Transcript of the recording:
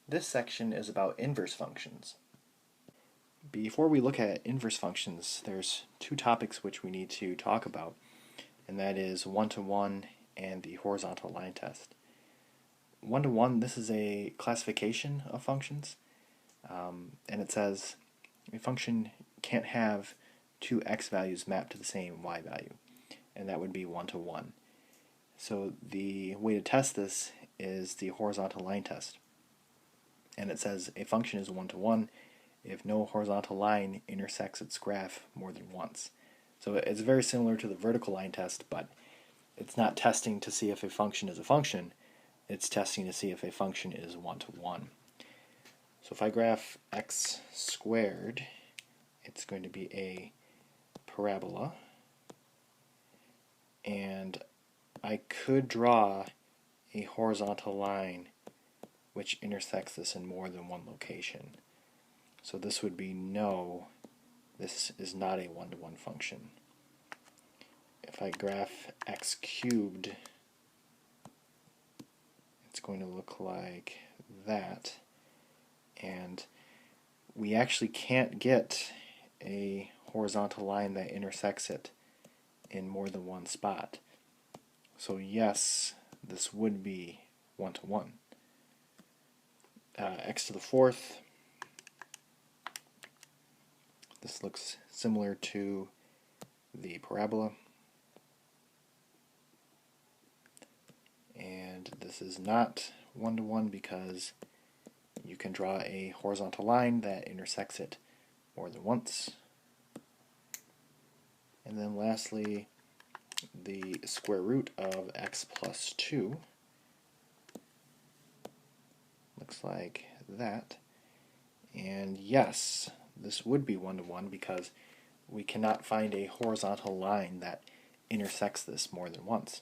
This section is about inverse functions. Before we look at inverse functions, there's two topics which we need to talk about, and that is one-to-one and the horizontal line test. One-to-one, this is a classification of functions, and it says a function can't have two x values mapped to the same y value, and that would be one-to-one. So the way to test this is the horizontal line test. And it says a function is one-to-one if no horizontal line intersects its graph more than once. So it's very similar to the vertical line test, but it's not testing to see if a function is a function, it's testing to see if a function is one-to-one. So if I graph x squared, it's going to be a parabola, and I could draw a horizontal line which intersects this in more than one location. So this would be no, this is not a one-to-one function. If I graph x cubed, it's going to look like that, and we actually can't get a horizontal line that intersects it in more than one spot. So yes, this would be one-to-one. X to the fourth, this looks similar to the parabola, and this is not one-to-one because you can draw a horizontal line that intersects it more than once. And then lastly, the square root of x plus 2 looks like that. And yes, this would be one-to-one because we cannot find a horizontal line that intersects this more than once.